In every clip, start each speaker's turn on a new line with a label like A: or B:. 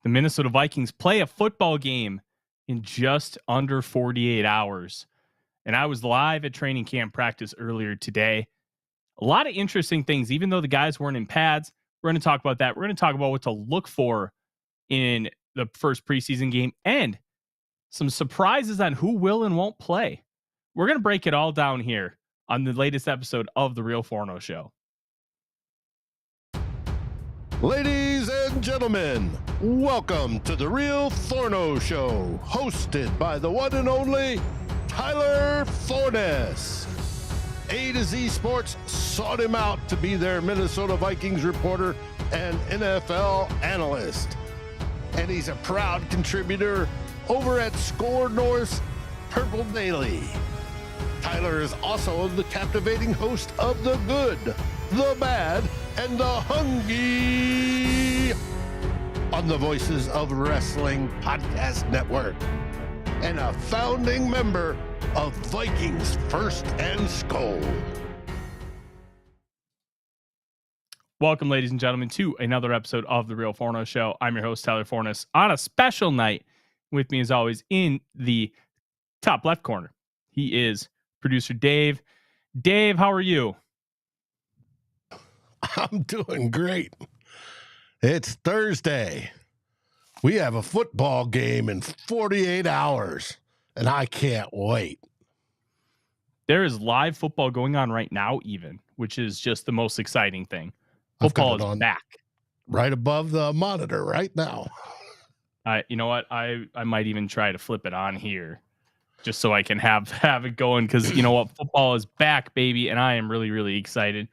A: The Minnesota Vikings play a football game in just under 48 hours. And I was live at training camp practice earlier today. A lot of interesting things, even though the guys weren't in pads. We're going to talk about that. We're going to talk about what to look for in the first preseason game and some surprises on who will and won't play. We're going to break it all down here on the latest episode of the Real Forno Show.
B: Ladies and gentlemen, welcome to the Real Forno Show, hosted by the one and only Tyler Forness. A to Z Sports sought him out to be their Minnesota Vikings reporter and NFL analyst. And he's a proud contributor over at SKOL North's Purple Daily. Tyler is also the captivating host of The Good, The Bad, and The Hungry on the Voices of Wrestling Podcast Network, and a founding member of Vikings First and SKOL.
A: Welcome, ladies and gentlemen, to another episode of the Real Forno Show. I'm your host, Tyler Forness, on a special night. With me, as always, in the top left corner, he is producer Dave. Dave, how are you?
B: I'm doing great. It's Thursday. We have a football game in 48 hours, and I can't wait.
A: There is live football going on right now, even, which is just the most exciting thing. Football is back.
B: Right above the monitor right now.
A: You know what? I might even try to flip it on here just so I can have it going, because you know what? Football is back, baby, and I am really, really excited.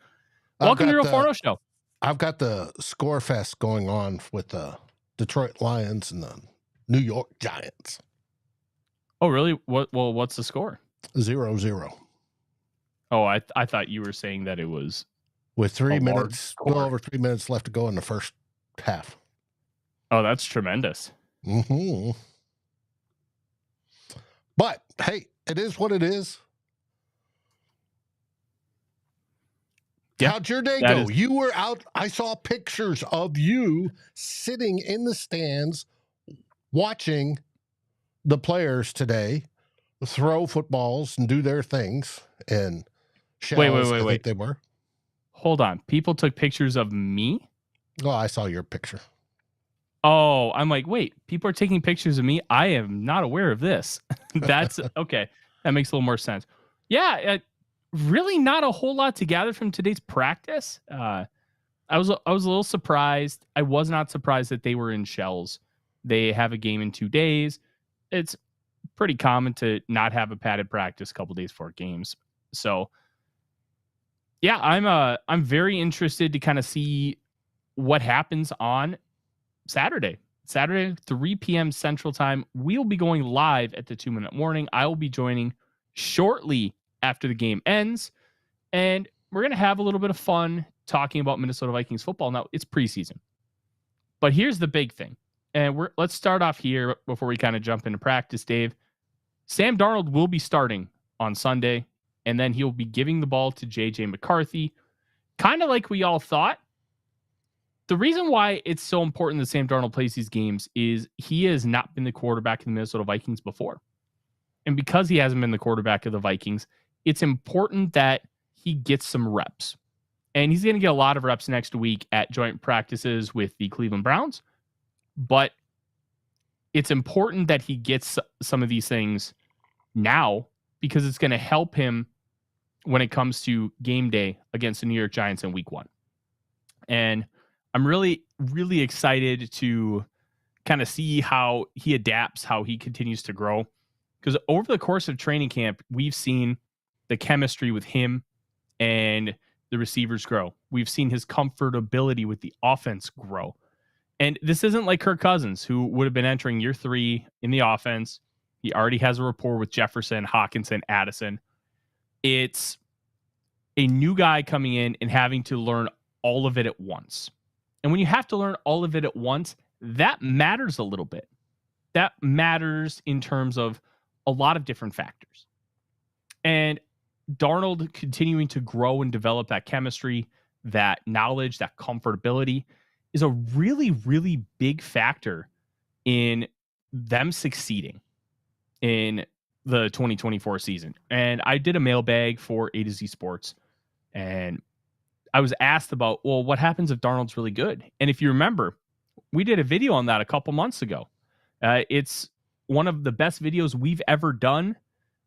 A: Welcome to the Real Forno Show.
B: I've got the Score Fest going on with the Detroit Lions and the New York Giants.
A: Oh, really? What's the score?
B: 0-0.
A: Oh, I thought you were saying that it was
B: with 3 minutes, a little over 3 minutes left to go in the first half.
A: Oh, that's tremendous.
B: Mm-hmm. But hey, it is what it is. How'd your day go? You were out. I saw pictures of you sitting in the stands watching the players today throw footballs and do their things. And shells, I think they were.
A: Hold on. People took pictures of me?
B: Oh, I saw your picture.
A: Oh, I'm like, wait, people are taking pictures of me? I am not aware of this. That's okay. That makes a little more sense. Yeah, really not a whole lot to gather from today's practice. I was a little surprised. I was not surprised that they were in shells. They have a game in 2 days. It's pretty common to not have a padded practice a couple days before games. So, yeah, I'm very interested to kind of see what happens on Saturday, 3 p.m. Central Time. We'll be going live at the 2-minute warning. I will be joining shortly after the game ends, and we're going to have a little bit of fun talking about Minnesota Vikings football. Now, it's preseason, but here's the big thing, and let's start off here before we kind of jump into practice, Dave. Sam Darnold will be starting on Sunday, and then he'll be giving the ball to J.J. McCarthy, kind of like we all thought. The reason why it's so important that Sam Darnold plays these games is he has not been the quarterback of the Minnesota Vikings before. And because he hasn't been the quarterback of the Vikings, it's important that he gets some reps. And he's going to get a lot of reps next week at joint practices with the Cleveland Browns. But it's important that he gets some of these things now, because it's going to help him when it comes to game day against the New York Giants in week 1. And I'm really, really excited to kind of see how he adapts, how he continues to grow. Because over the course of training camp, we've seen the chemistry with him and the receivers grow. We've seen his comfortability with the offense grow. And this isn't like Kirk Cousins, who would have been entering year 3 in the offense. He already has a rapport with Jefferson, Hawkinson, Addison. It's a new guy coming in and having to learn all of it at once. And when you have to learn all of it at once, that matters a little bit. That matters in terms of a lot of different factors. And Darnold continuing to grow and develop that chemistry, that knowledge, that comfortability is a really, really big factor in them succeeding in the 2024 season. And I did a mailbag for A to Z Sports, and I was asked about, well, what happens if Darnold's really good? And if you remember, we did a video on that a couple months ago. It's one of the best videos we've ever done,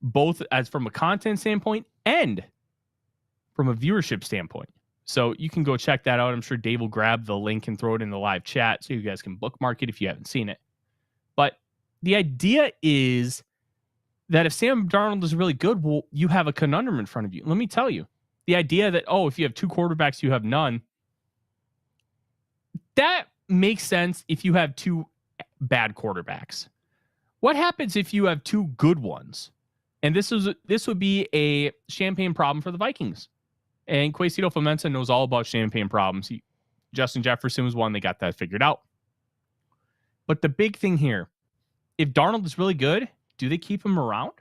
A: both as from a content standpoint and from a viewership standpoint. So you can go check that out. I'm sure Dave will grab the link and throw it in the live chat so you guys can bookmark it if you haven't seen it. But the idea is that if Sam Darnold is really good, well, you have a conundrum in front of you. Let me tell you, the idea that, oh, if you have two quarterbacks, you have none, that makes sense if you have two bad quarterbacks. What happens if you have two good ones? And this would be a champagne problem for the Vikings. And Quasito Fomensa knows all about champagne problems. Justin Jefferson was one. They got that figured out. But the big thing here, if Darnold is really good, do they keep him around?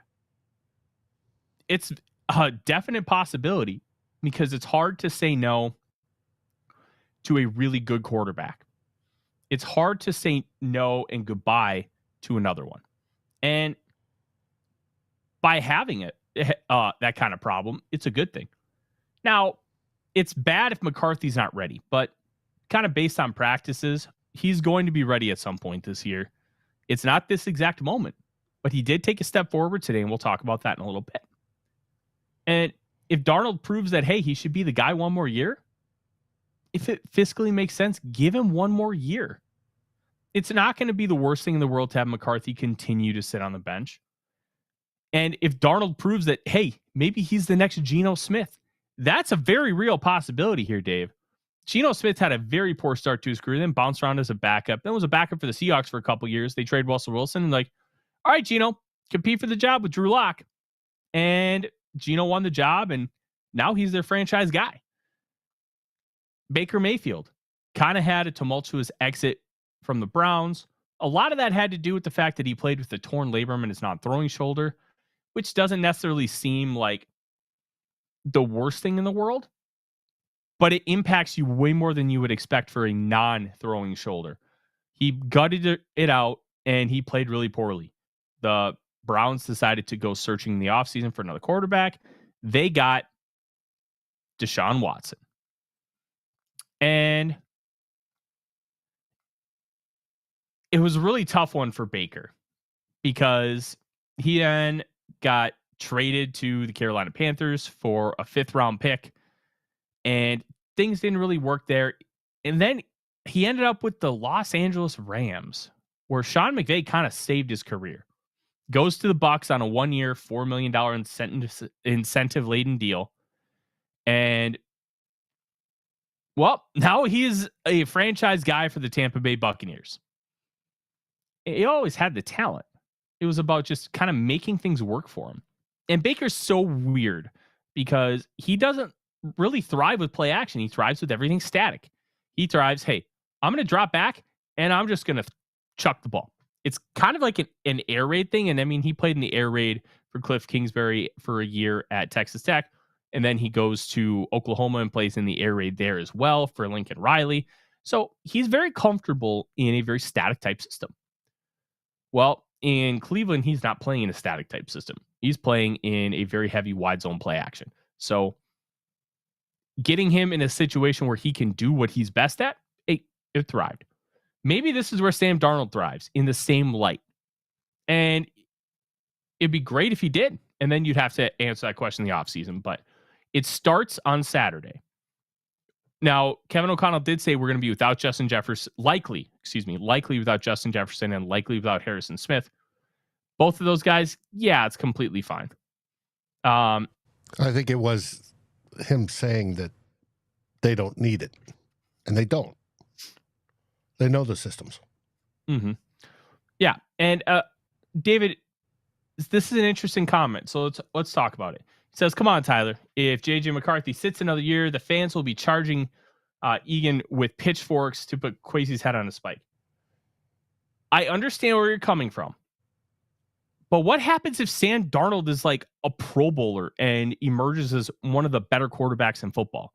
A: It's a definite possibility because it's hard to say no to a really good quarterback. It's hard to say no and goodbye to another one. And by having that kind of problem, it's a good thing. Now, it's bad if McCarthy's not ready, but kind of based on practices, he's going to be ready at some point this year. It's not this exact moment, but he did take a step forward today, and we'll talk about that in a little bit. And if Darnold proves that, hey, he should be the guy one more year, if it fiscally makes sense, give him one more year. It's not going to be the worst thing in the world to have McCarthy continue to sit on the bench. And if Darnold proves that, hey, maybe he's the next Geno Smith, that's a very real possibility here, Dave. Geno Smith had a very poor start to his career, then bounced around as a backup. Then was a backup for the Seahawks for a couple years. They traded Russell Wilson and like, all right, Geno, compete for the job with Drew Lock. And Geno won the job, and now he's their franchise guy. Baker Mayfield kind of had a tumultuous exit from the Browns. A lot of that had to do with the fact that he played with a torn labrum in his non-throwing shoulder, which doesn't necessarily seem like the worst thing in the world, but it impacts you way more than you would expect for a non-throwing shoulder. He gutted it out, and he played really poorly. The Browns decided to go searching in the offseason for another quarterback. They got Deshaun Watson. And it was a really tough one for Baker because he then got traded to the Carolina Panthers for a 5th-round pick, and things didn't really work there. And then he ended up with the Los Angeles Rams, where Sean McVay kind of saved his career. Goes to the Bucs on a 1-year, $4 million incentive-laden deal. And, well, now he's a franchise guy for the Tampa Bay Buccaneers. He always had the talent. It was about just kind of making things work for him. And Baker's so weird because he doesn't really thrive with play action. He thrives with everything static. He thrives, hey, I'm going to drop back and I'm just going to chuck the ball. It's kind of like an air raid thing. And I mean, he played in the air raid for Cliff Kingsbury for a year at Texas Tech. And then he goes to Oklahoma and plays in the air raid there as well for Lincoln Riley. So he's very comfortable in a very static type system. Well, in Cleveland, he's not playing in a static type system. He's playing in a very heavy wide zone play action. So getting him in a situation where he can do what he's best at, it thrived. Maybe this is where Sam Darnold thrives, in the same light. And it'd be great if he did. And then you'd have to answer that question in the offseason. But it starts on Saturday. Now, Kevin O'Connell did say we're going to be without Justin Jefferson, likely without Justin Jefferson and likely without Harrison Smith. Both of those guys, yeah, it's completely fine.
B: I think it was him saying that they don't need it, and they don't. They know the systems.
A: Mm-hmm. Yeah, and David, this is an interesting comment, so let's talk about it. He says, come on, Tyler. If J.J. McCarthy sits another year, the fans will be charging Egan with pitchforks to put Kwesi's head on a spike. I understand where you're coming from. But what happens if Sam Darnold is like a Pro Bowler and emerges as one of the better quarterbacks in football?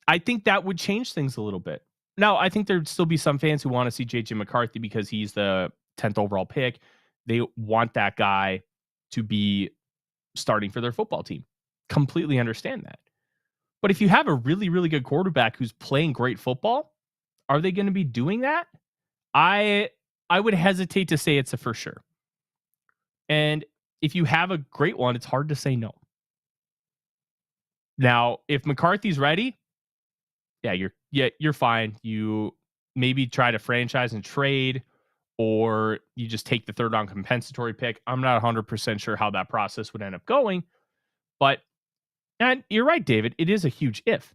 A: I think that would change things a little bit. Now, I think there'd still be some fans who want to see J.J. McCarthy because he's the 10th overall pick. They want that guy to be starting for their football team. Completely understand that. But if you have a really, really good quarterback who's playing great football, are they going to be doing that? I would hesitate to say it's a for sure. And if you have a great one, it's hard to say no. Now, if McCarthy's ready, you're fine. You maybe try to franchise and trade, or you just take the third round compensatory pick. I'm not 100% sure how that process would end up going, but and you're right, David. It is a huge if.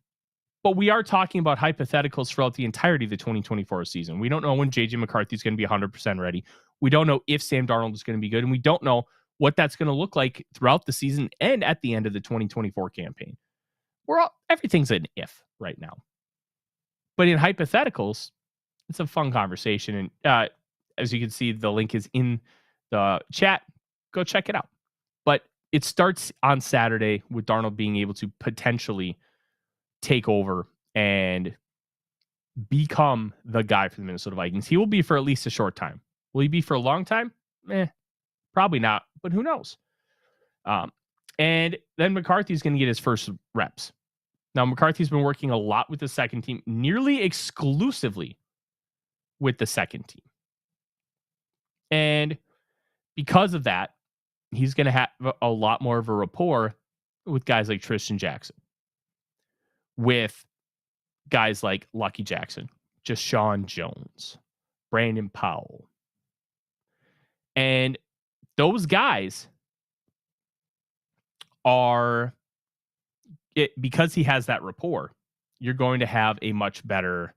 A: But we are talking about hypotheticals throughout the entirety of the 2024 season. We don't know when J.J. McCarthy is going to be 100% ready. We don't know if Sam Darnold is going to be good, and we don't know what that's going to look like throughout the season and at the end of the 2024 campaign. Everything's an if right now. But in hypotheticals, it's a fun conversation. And as you can see, the link is in the chat. Go check it out. But it starts on Saturday with Darnold being able to potentially take over and become the guy for the Minnesota Vikings. He will be for at least a short time. Will he be for a long time? Probably not, but who knows? And then McCarthy's going to get his first reps. Now, McCarthy's been working a lot with the second team, nearly exclusively with the second team. And because of that, he's going to have a lot more of a rapport with guys like Tristan Jackson, with guys like Lucky Jackson, Deshaun Jones, Brandon Powell. And those guys are, because he has that rapport, you're going to have a much better,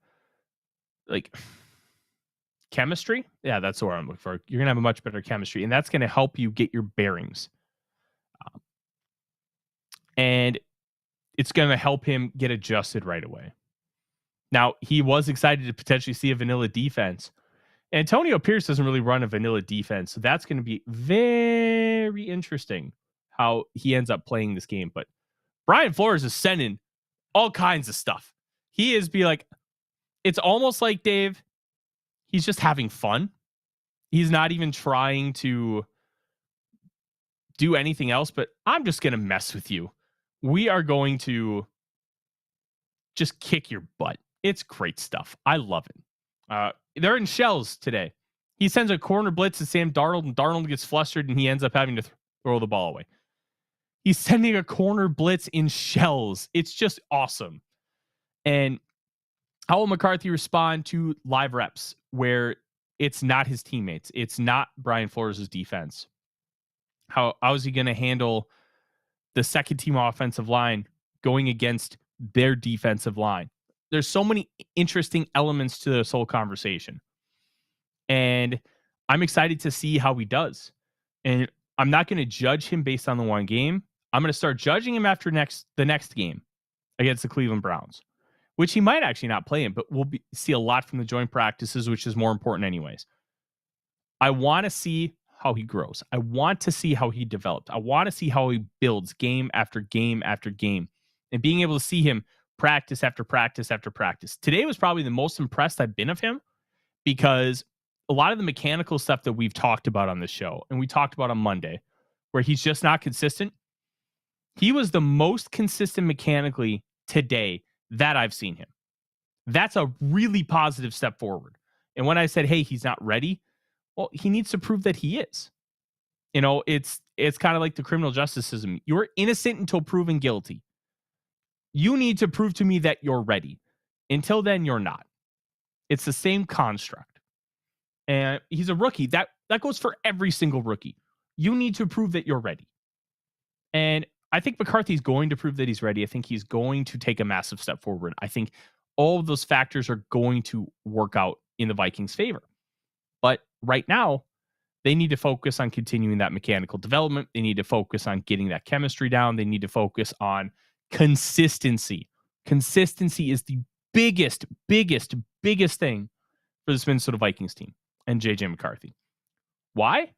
A: chemistry. Yeah, that's the word I'm looking for. You're going to have a much better chemistry, and that's going to help you get your bearings. And it's going to help him get adjusted right away. Now, he was excited to potentially see a vanilla defense. Antonio Pierce doesn't really run a vanilla defense, so that's going to be very interesting how he ends up playing this game. But Brian Flores is sending all kinds of stuff. He is it's almost like, Dave, he's just having fun. He's not even trying to do anything else, but I'm just going to mess with you. We are going to just kick your butt. It's great stuff. I love it. They're in shells today. He sends a corner blitz to Sam Darnold, and Darnold gets flustered, and he ends up having to throw the ball away. He's sending a corner blitz in shells. It's just awesome. And how will McCarthy respond to live reps where it's not his teammates? It's not Brian Flores' defense. How is he going to handle the second team offensive line going against their defensive line? There's so many interesting elements to this whole conversation. And I'm excited to see how he does. And I'm not going to judge him based on the one game. I'm going to start judging him after the next game against the Cleveland Browns, which he might actually not play in, but we'll see a lot from the joint practices, which is more important anyways. I want to see how he grows. I want to see how he develops. I want to see how he builds game after game after game, and being able to see him practice after practice after practice. Today was probably the most impressed I've been of him, because a lot of the mechanical stuff that we've talked about on the show, and we talked about on Monday, where he's just not consistent, he was the most consistent mechanically today that I've seen him. That's a really positive step forward. And when I said, hey, he's not ready, well, he needs to prove that he is. It's kind of like the criminal justice system. You're innocent until proven guilty. You need to prove to me that you're ready. Until then, you're not. It's the same construct. And he's a rookie. That goes for every single rookie. You need to prove that you're ready. And I think McCarthy's going to prove that he's ready. I think he's going to take a massive step forward. I think all of those factors are going to work out in the Vikings' favor. But right now, they need to focus on continuing that mechanical development. They need to focus on getting that chemistry down. They need to focus on consistency. Consistency is the biggest thing for this Minnesota Vikings team and J.J. McCarthy. Why?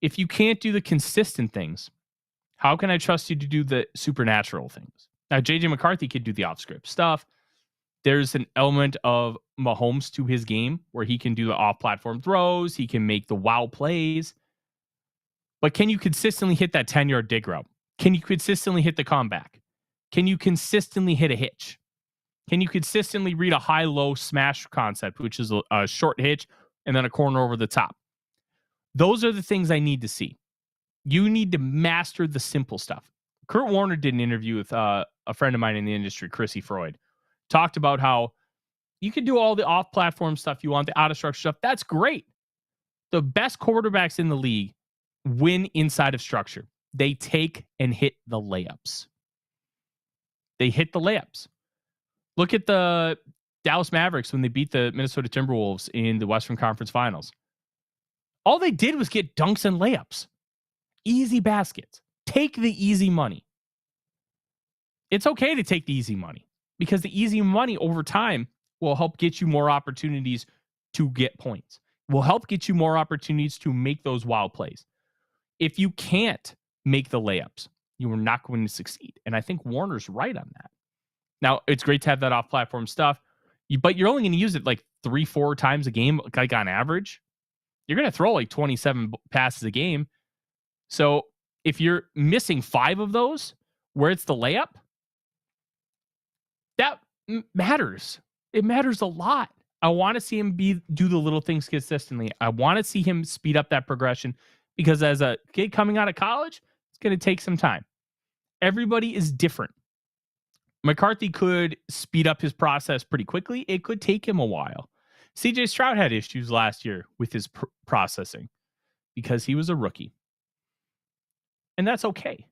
A: If you can't do the consistent things, how can I trust you to do the supernatural things? Now, J.J. McCarthy could do the off-script stuff. there's an element of Mahomes to his game where he can do the off-platform throws. He can make the wow plays. But can you consistently hit that 10-yard dig route? Can you consistently hit the comeback? Can you consistently hit a hitch? Can you consistently read a high-low smash concept, which is a short hitch and then a corner over the top? Those are the things I need to see. You need to master the simple stuff. Kurt Warner did an interview with a friend of mine in the industry, Chrissy Freud. Talked about how you can do all the off-platform stuff you want, the out-of-structure stuff. That's great. The best quarterbacks in the league win inside of structure. They take and hit the layups. They hit the layups. Look at the Dallas Mavericks when they beat the Minnesota Timberwolves in the Western Conference Finals. All they did was get dunks and layups. Easy baskets. Take the easy money. It's okay to take the easy money because the easy money over time will help get you more opportunities to get points. Will help get you more opportunities to make those wild plays. If you can't make the layups, you are not going to succeed. And I think Warner's right on that. Now, it's great to have that off-platform stuff, but you're only going to use it like 3-4 times a game, like on average. You're going to throw like 27 passes a game. So if you're missing 5 of those where it's the layup, that matters. It matters a lot. I want to see him do the little things consistently. I want to see him speed up that progression because as a kid coming out of college, it's going to take some time. Everybody is different. McCarthy could speed up his process pretty quickly. It could take him a while. CJ Stroud had issues last year with his processing because he was a rookie. And that's okay.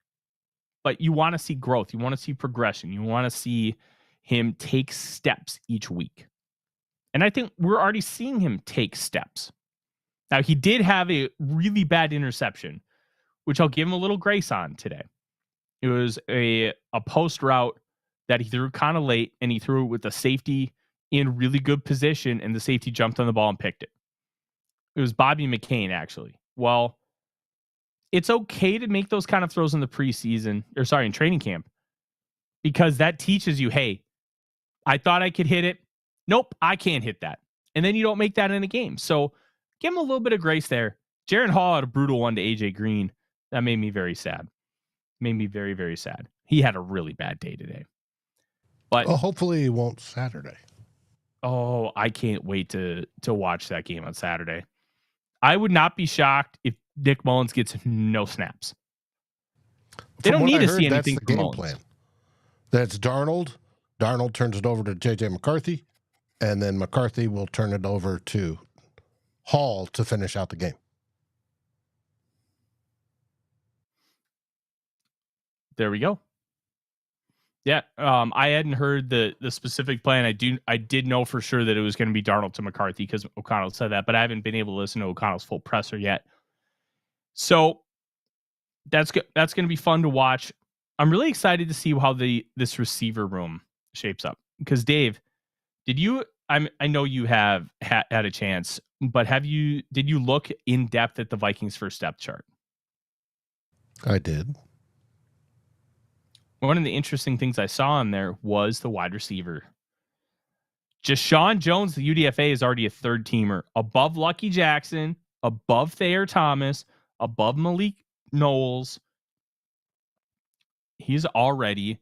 A: But you want to see growth. You want to see progression. You want to see him take steps each week. And I think we're already seeing him take steps. Now, he did have a really bad interception, which I'll give him a little grace on today. It was a post route that he threw kind of late, and he threw it with the safety in really good position, and the safety jumped on the ball and picked it. It was Bobby McCain, actually. Well, it's okay to make those kind of throws in the preseason, in training camp, because that teaches you, hey, I thought I could hit it. Nope, I can't hit that. And then you don't make that in a game. So give him a little bit of grace there. Jaron Hall had a brutal one to AJ Green. That made me very sad. Made me very, very sad. He had a really bad day today. But
B: hopefully he won't Saturday.
A: Oh, I can't wait to watch that game on Saturday. I would not be shocked if Nick Mullins gets no snaps. They don't need to see anything from Mullins. Plan.
B: That's Darnold. Darnold turns it over to J.J. McCarthy, and then McCarthy will turn it over to Hall to finish out the game.
A: There we go. Yeah, I hadn't heard the specific plan. I did know for sure that it was going to be Darnold to McCarthy because O'Connell said that, but I haven't been able to listen to O'Connell's full presser yet. So that's going to be fun to watch. I'm really excited to see how this receiver room shapes up because Dave, I know you have had a chance, but did you look in depth at the Vikings first depth chart?
B: I did.
A: One of the interesting things I saw in there was the wide receiver. Deshaun Jones, the UDFA, is already a third teamer above Lucky Jackson, above Thayer Thomas, above Malik Knowles. He's already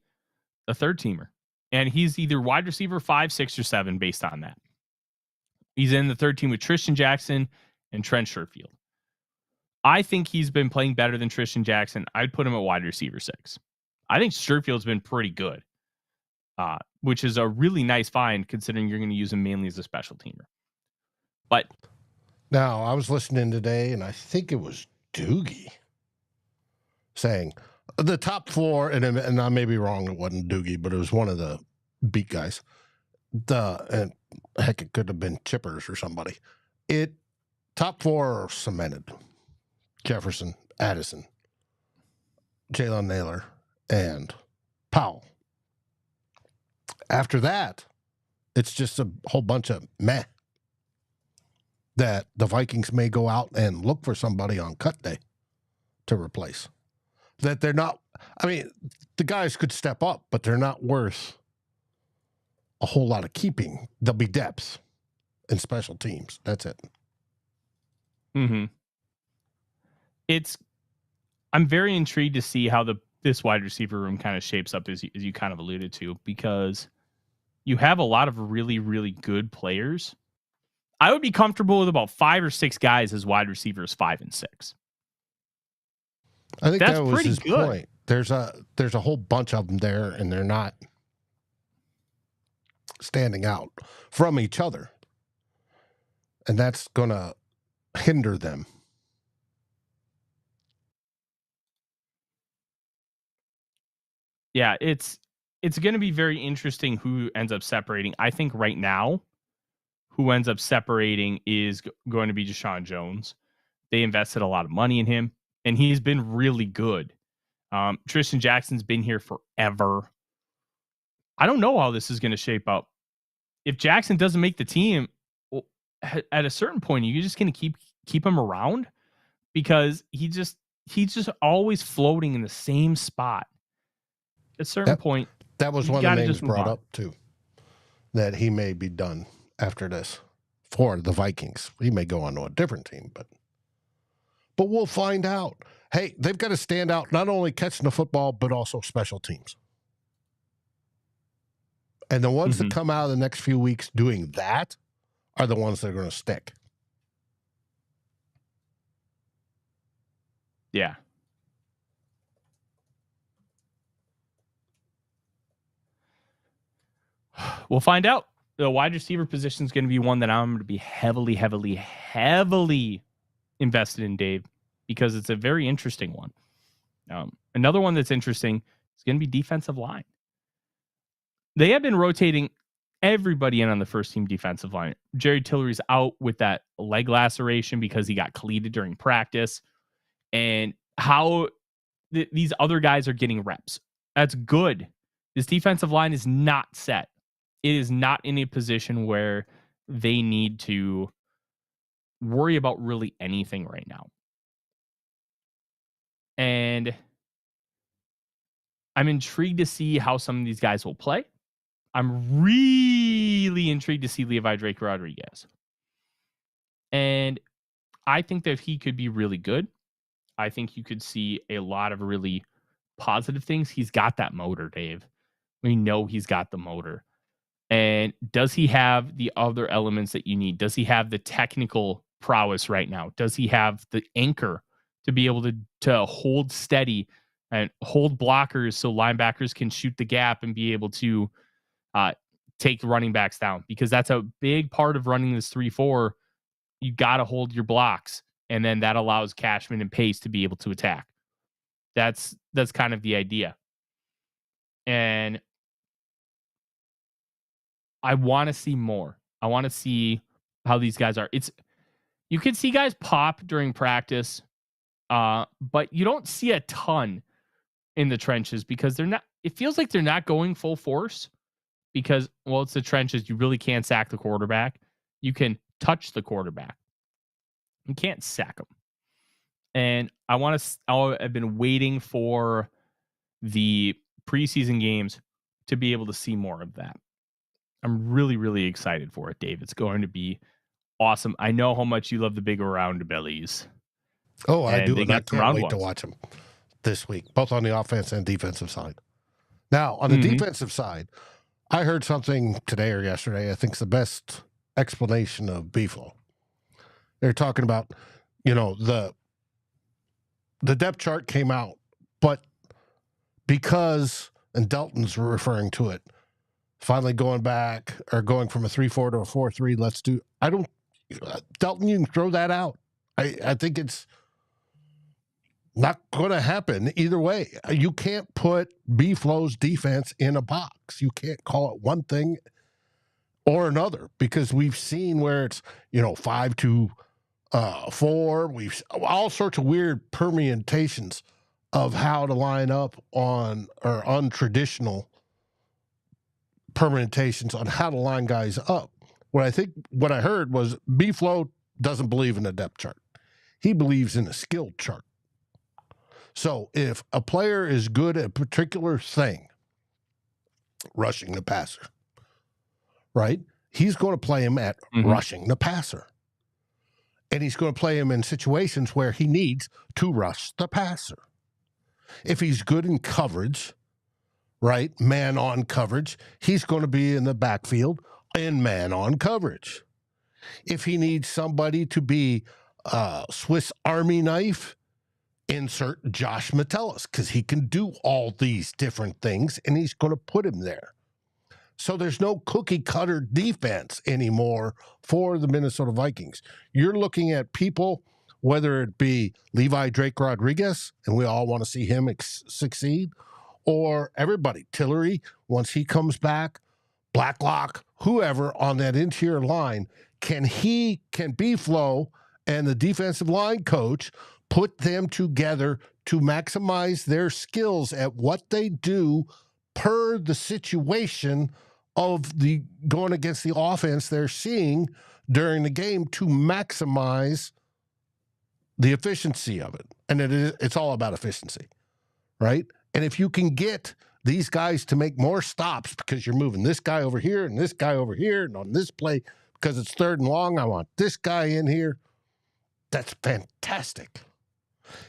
A: a third teamer. And he's either wide receiver 5, 6, or 7 based on that. He's in the third team with Tristan Jackson and Trent Sherfield. I think he's been playing better than Tristan Jackson. I'd put him at wide receiver 6. I think Sherfield's been pretty good, which is a really nice find considering you're going to use him mainly as a special teamer. But
B: now I was listening today, and I think it was Doogie saying the top 4, and I may be wrong, it wasn't Doogie, but it was one of the beat guys. And heck, it could have been Chippers or somebody. Top 4 are cemented: Jefferson, Addison, Jalen Naylor, and Powell. After that, it's just a whole bunch of meh that the Vikings may go out and look for somebody on cut day to replace. That they're not, I mean, the guys could step up, but they're not worth a whole lot of keeping. There'll be depth in special teams. That's it.
A: Mm-hmm. I'm very intrigued to see how this wide receiver room kind of shapes up, as you kind of alluded to, because you have a lot of really, really good players. I would be comfortable with about 5 or 6 guys as wide receivers, 5 and 6.
B: I think
A: That's
B: that was
A: pretty
B: his
A: good.
B: point. There's a whole bunch of them there, and they're not standing out from each other, and that's going to hinder them.
A: Yeah, it's going to be very interesting who ends up separating. I think right now, who ends up separating is going to be Deshaun Jones. They invested a lot of money in him, and he's been really good. Tristan Jackson's been here forever. I don't know how this is going to shape up. If Jackson doesn't make the team, at a certain point, you're just going to keep him around, because he's just always floating in the same spot. At a certain point,
B: that was one of the names brought up too, that he may be done after this for the Vikings. He may go on to a different team, but we'll find out. Hey, they've got to stand out, not only catching the football, but also special teams. And the ones that come out of the next few weeks doing that are the ones that are going to stick.
A: Yeah. We'll find out. The wide receiver position is going to be one that I'm going to be heavily, heavily, heavily invested in, Dave, because it's a very interesting one. Another one that's interesting is going to be defensive line. They have been rotating everybody in on the first team defensive line. Jerry Tillery's out with that leg laceration because he got cleated during practice, and how these other guys are getting reps. That's good. This defensive line is not set. It is not in a position where they need to worry about really anything right now. And I'm intrigued to see how some of these guys will play. I'm really intrigued to see Levi Drake Rodriguez. And I think that he could be really good. I think you could see a lot of really positive things. He's got that motor, Dave. We know he's got the motor. And does he have the other elements that you need? Does he have the technical prowess right now? Does he have the anchor to be able to hold steady and hold blockers so linebackers can shoot the gap and be able to take the running backs down? Because that's a big part of running this 3-4. You got to hold your blocks, and then that allows Cashman and Pace to be able to attack. That's kind of the idea. And I want to see more. I want to see how these guys are. You can see guys pop during practice, but you don't see a ton in the trenches because it feels like they're not going full force because, well, it's the trenches. You really can't sack the quarterback. You can touch the quarterback. You can't sack them. And I've been waiting for the preseason games to be able to see more of that. I'm really, really excited for it, Dave. It's going to be awesome. I know how much you love the big round bellies.
B: Oh, I do. And I can't wait to watch them this week, both on the offense and defensive side. Now, on the defensive side, I heard something today or yesterday, I think it's the best explanation of B-flow. They're talking about, the depth chart came out, but because, and Dalton's referring to it, finally going back or going from a 3-4 to a 4-3, Dalton, you can throw that out. I think it's not going to happen either way. You can't put B-Flow's defense in a box. You can't call it one thing or another because we've seen where it's, 5-4. We've all sorts of weird permutations of how to line up on or untraditional permutations on how to line guys up. What I heard was B-Flow doesn't believe in a depth chart. He believes in a skill chart. So if a player is good at a particular thing, rushing the passer, right? He's going to play him at
A: Mhm.
B: rushing the passer. And he's going to play him in situations where he needs to rush the passer. If he's good in coverage, right, man-on coverage, he's going to be in the backfield in man-on coverage. If he needs somebody to be Swiss Army knife, insert Josh Metellus, because he can do all these different things, and he's going to put him there. So there's no cookie-cutter defense anymore for the Minnesota Vikings. You're looking at people, whether it be Levi Drake Rodriguez, and we all want to see him succeed, or everybody, Tillery, once he comes back, Blacklock, whoever on that interior line, can B-Flow and the defensive line coach put them together to maximize their skills at what they do per the situation of the going against the offense they're seeing during the game to maximize the efficiency of it. And it's all about efficiency, right? And if you can get these guys to make more stops because you're moving this guy over here and this guy over here, and on this play, because it's 3rd and long, I want this guy in here. That's fantastic.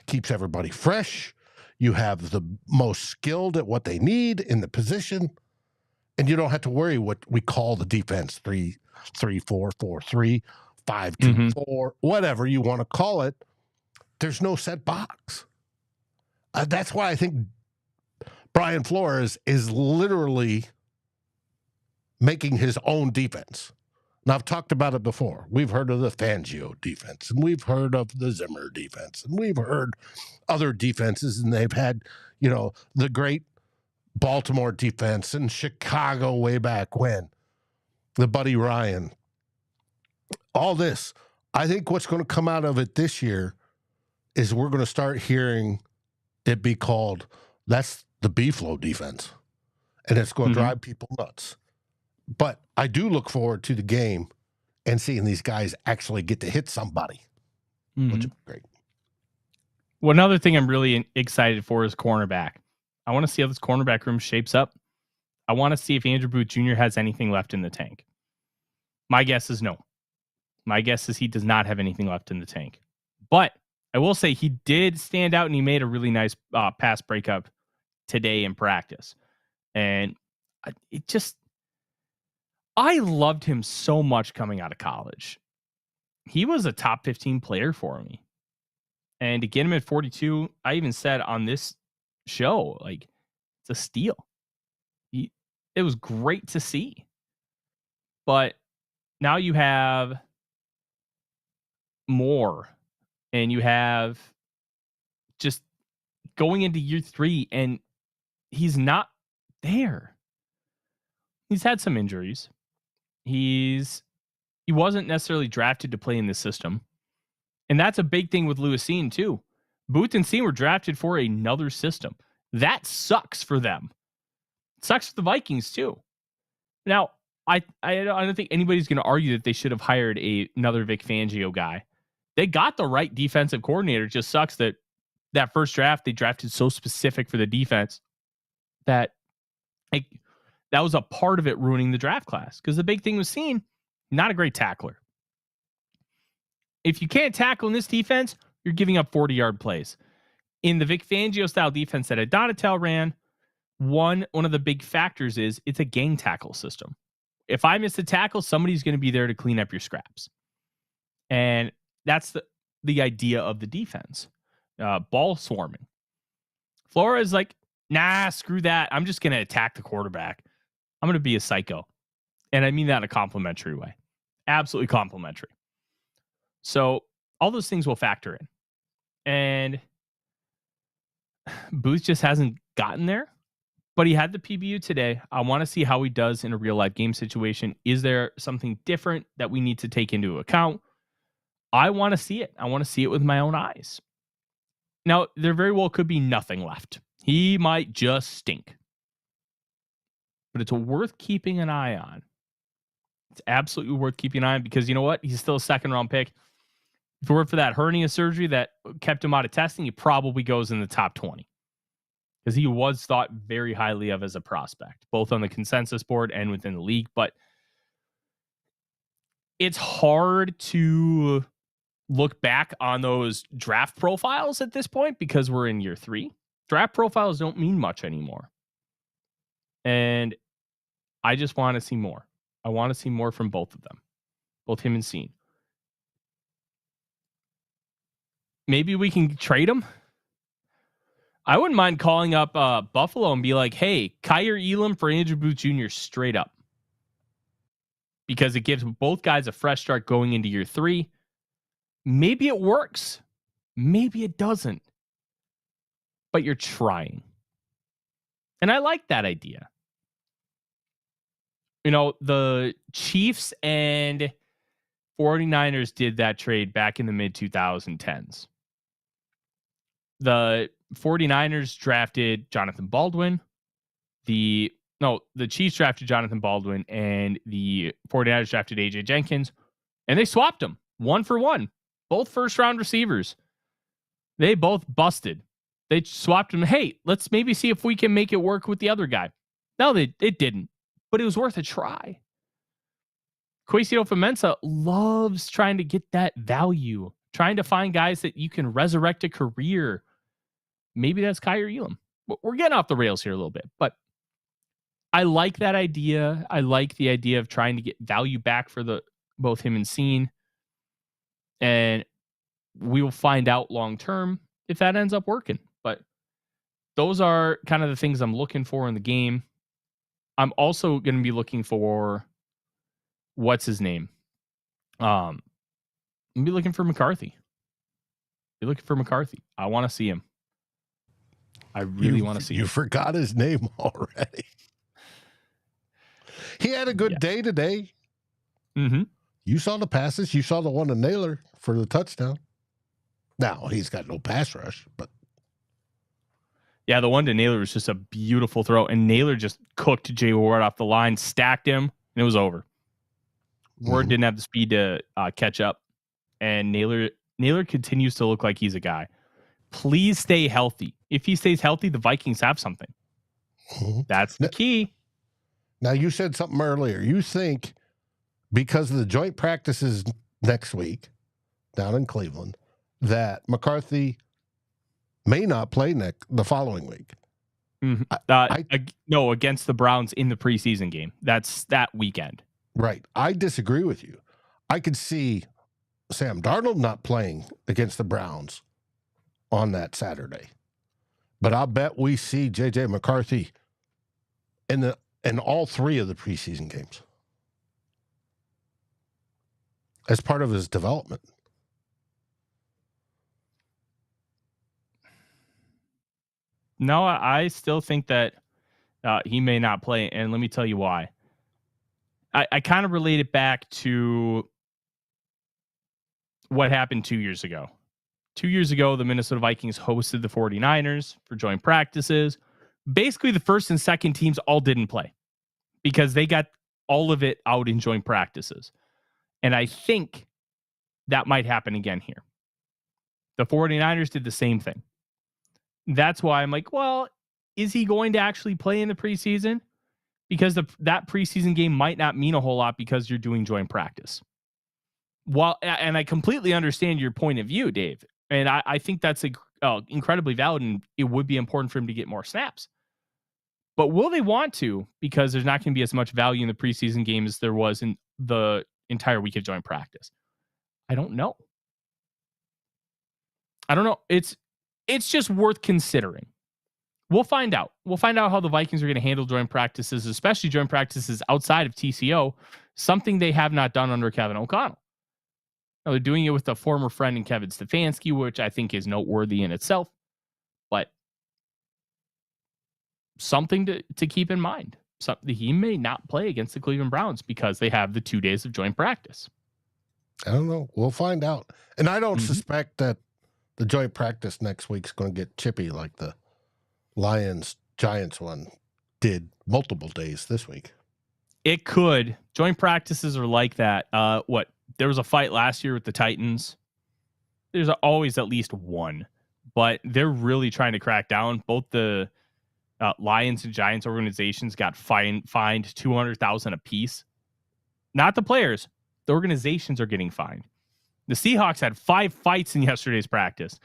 B: Keeps everybody fresh. You have the most skilled at what they need in the position, and you don't have to worry what we call the defense 3-4-4-3, 5-2-4, whatever you want to call it. There's no set box. That's why I think Brian Flores is literally making his own defense. Now, I've talked about it before. We've heard of the Fangio defense, and we've heard of the Zimmer defense, and we've heard other defenses, and they've had, the great Baltimore defense and Chicago way back when, the Buddy Ryan. All this. I think what's going to come out of it this year is we're going to start hearing it be called, that's the B-Flow defense, and it's going to drive people nuts. But I do look forward to the game and seeing these guys actually get to hit somebody, which would be great.
A: Well, another thing I'm really excited for is cornerback. I want to see how this cornerback room shapes up. I want to see if Andrew Booth Jr. has anything left in the tank. My guess is no. My guess is he does not have anything left in the tank. But I will say he did stand out, and he made a really nice pass breakup today in practice. And I loved him so much coming out of college. He was a top 15 player for me. And to get him at 42, I even said on this show, it's a steal. It was great to see. But now you have more, and you have just going into year 3, and he's not there. He's had some injuries. He wasn't necessarily drafted to play in this system. And that's a big thing with Lewisine too. Booth and Cine were drafted for another system. That sucks for them. It sucks for the Vikings too. Now, I don't think anybody's going to argue that they should have hired another Vic Fangio guy. They got the right defensive coordinator. It just sucks that first draft they drafted so specific for the defense that that was a part of it ruining the draft class. Because the big thing was Cine, not a great tackler. If you can't tackle in this defense, you're giving up 40-yard plays. In the Vic Fangio style defense that Donatel ran, one of the big factors is it's a gang tackle system. If I miss a tackle, somebody's going to be there to clean up your scraps. And that's the idea of the defense. Ball swarming. Flores nah, screw that. I'm just going to attack the quarterback. I'm going to be a psycho. And I mean that in a complimentary way. Absolutely complimentary. So all those things will factor in. And Booth just hasn't gotten there. But he had the PBU today. I want to see how he does in a real life game situation. Is there something different that we need to take into account? I want to see it. I want to see it with my own eyes. Now, there very well could be nothing left. He might just stink. But it's worth keeping an eye on. It's absolutely worth keeping an eye on because you know what? He's still a 2nd-round pick. If it were for that hernia surgery that kept him out of testing, he probably goes in the top 20. Because he was thought very highly of as a prospect, both on the consensus board and within the league. But it's hard to look back on those draft profiles at this point because we're in year 3. Draft profiles don't mean much anymore. And I just want to see more. I want to see more from both of them, both him and Scene. Maybe we can trade him. I wouldn't mind calling up Buffalo and be like, hey, Kyer Elam for Andrew Booth Jr. straight up. Because it gives both guys a fresh start going into year 3. Maybe it works. Maybe it doesn't. But you're trying. And I like that idea. You know, the Chiefs and 49ers did that trade back in the mid-2010s. The 49ers drafted Jonathan Baldwin. The Chiefs drafted Jonathan Baldwin, and the 49ers drafted A.J. Jenkins, and they swapped them 1 for 1. Both first-round receivers. They both busted. They swapped them. Hey, let's maybe see if we can make it work with the other guy. No, it didn't, but it was worth a try. Kwesi Ofamensa loves trying to get that value, trying to find guys that you can resurrect a career. Maybe that's Kyer Elam. We're getting off the rails here a little bit, but I like that idea. I like the idea of trying to get value back for both him and Scene. And we will find out long term if that ends up working. But those are kind of the things I'm looking for in the game. I'm also going to be looking for what's his name? I'm be looking for McCarthy. Be looking for McCarthy. I want to see him. I really want to see him.
B: You forgot his name already. He had a good day today.
A: Mm-hmm.
B: You saw the passes. You saw the one to Naylor for the touchdown. Now, he's got no pass rush, but.
A: Yeah, the one to Naylor was just a beautiful throw, and Naylor just cooked Jay Ward off the line, stacked him, and it was over. Ward didn't have the speed to catch up, and Naylor continues to look like he's a guy. Please stay healthy. If he stays healthy, the Vikings have something. That's the key.
B: Now, you said something earlier. You think because of the joint practices next week down in Cleveland that McCarthy may not play the following week.
A: Mm-hmm. No, against the Browns in the preseason game. That's that weekend.
B: Right. I disagree with you. I could see Sam Darnold not playing against the Browns on that Saturday. But I'll bet we see J.J. McCarthy in all 3 of the preseason games as part of his development.
A: No, I still think that he may not play, and let me tell you why. I kind of relate it back to what happened 2 years ago. 2 years ago, the Minnesota Vikings hosted the 49ers for joint practices. Basically, the first and second teams all didn't play because they got all of it out in joint practices. And I think that might happen again here. The 49ers did the same thing. That's why I'm like, well, is he going to actually play in the preseason? Because that preseason game might not mean a whole lot because you're doing joint practice. And I completely understand your point of view, Dave. And I think that's incredibly valid, and it would be important for him to get more snaps. But will they want to? Because there's not going to be as much value in the preseason game as there was in the entire week of joint practice. I don't know. It's just worth considering. We'll find out. We'll find out how the Vikings are going to handle joint practices, especially joint practices outside of TCO, something they have not done under Kevin O'Connell. Now, they're doing it with a former friend in Kevin Stefanski, which I think is noteworthy in itself, but something to keep in mind. He may not play against the Cleveland Browns because they have the 2 days of joint practice.
B: I don't know. We'll find out. And I don't suspect that the joint practice next week's going to get chippy like the Lions-Giants one did multiple days this week.
A: It could. Joint practices are like that. There was a fight last year with the Titans. There's always at least one, but they're really trying to crack down. Both the Lions and Giants organizations got fined $200,000 a piece. Not the players, The organizations are getting fined. The Seahawks had 5 fights in yesterday's practice,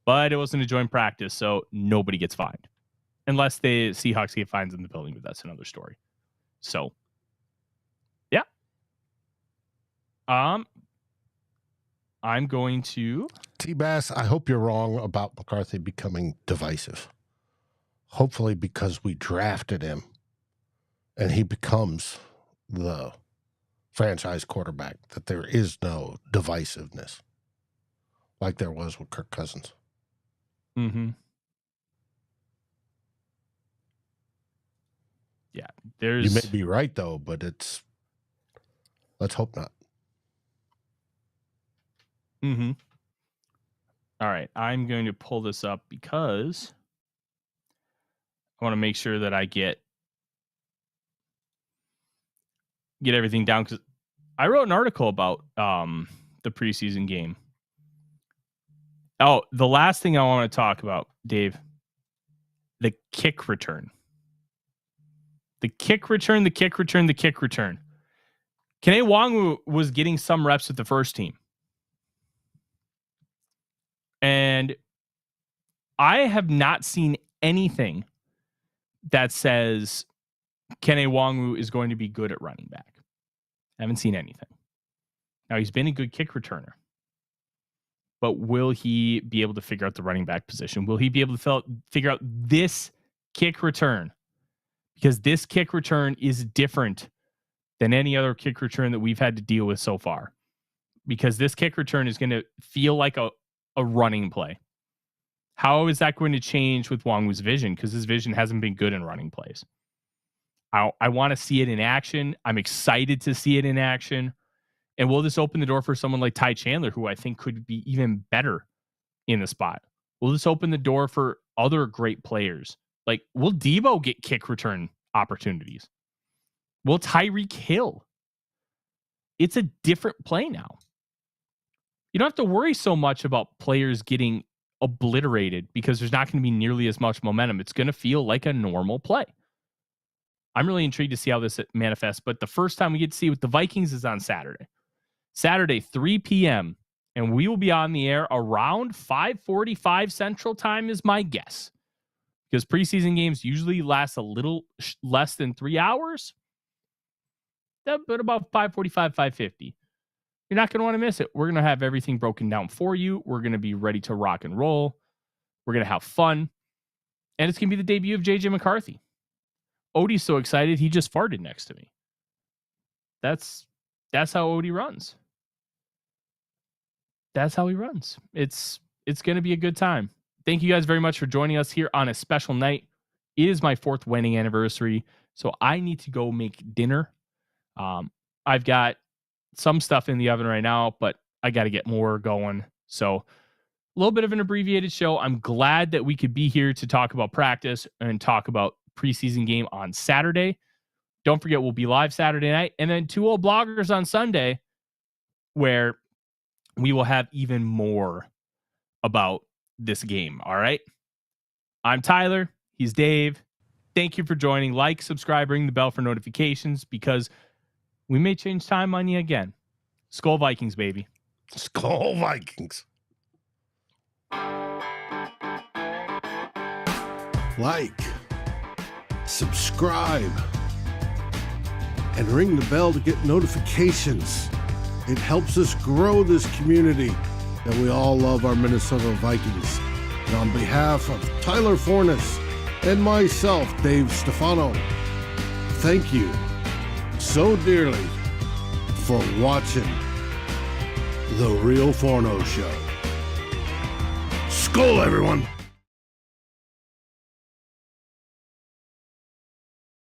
A: but it wasn't a joint practice, so nobody gets fined. Unless the Seahawks get fines in the building, but that's another story. So, yeah. I'm going to...
B: T-Bass, I hope you're wrong about McCarthy becoming divisive. Hopefully because we drafted him and he becomes the franchise quarterback, that there is no divisiveness like there was with Kirk Cousins.
A: Mm-hmm. Yeah, there's...
B: You may be right, though, but let's hope not.
A: Mm-hmm. All right, I'm going to pull this up because I want to make sure that I get everything down, because I wrote an article about the preseason game. Oh, the last thing I want to talk about, Dave, the kick return. The kick return. Kene Nwangwu was getting some reps with the first team. And I have not seen anything that says Kene Nwangwu is going to be good at running back. I haven't seen anything. Now, he's been a good kick returner. But will he be able to figure out the running back position? Will he be able to figure out this kick return? Because this kick return is different than any other kick return that we've had to deal with so far. Because this kick return is going to feel like a running play. How is that going to change with Nwangwu's vision? Because his vision hasn't been good in running plays. I want to see it in action. I'm excited to see it in action. And will this open the door for someone like Ty Chandler, who I think could be even better in the spot? Will this open the door for other great players? Like, will Debo get kick return opportunities? Will Tyreek Hill? It's a different play now. You don't have to worry so much about players getting obliterated because there's not going to be nearly as much momentum. It's going to feel like a normal play. I'm really intrigued to see how this manifests, but the first time we get to see it with the Vikings is on Saturday. Saturday, 3 p.m., and we will be on the air around 5:45 Central Time is my guess. Because preseason games usually last a little less than 3 hours. But about 5:45, 5:50. You're not going to want to miss it. We're going to have everything broken down for you. We're going to be ready to rock and roll. We're going to have fun. And it's going to be the debut of J.J. McCarthy. Odie's so excited, he just farted next to me. That's how Odie runs. That's how he runs. It's going to be a good time. Thank you guys very much for joining us here on a special night. It is my 4th wedding anniversary, so I need to go make dinner. I've got some stuff in the oven right now, but I got to get more going. So a little bit of an abbreviated show. I'm glad that we could be here to talk about practice and talk about preseason game on Saturday. Don't forget, we'll be live Saturday night, and then 2 old bloggers on Sunday, where we will have even more about this game. All right. I'm Tyler. He's Dave. Thank you for joining. Like, subscribe, ring the bell for notifications, because we may change time on you again. SKOL Vikings, baby.
B: SKOL Vikings. Like, subscribe, and ring the bell to get notifications. It helps us grow this community that we all love, our Minnesota Vikings. And on behalf of Tyler Forness and myself, Dave Stefano, thank you so dearly for watching The Real Forno Show. SKOL, everyone.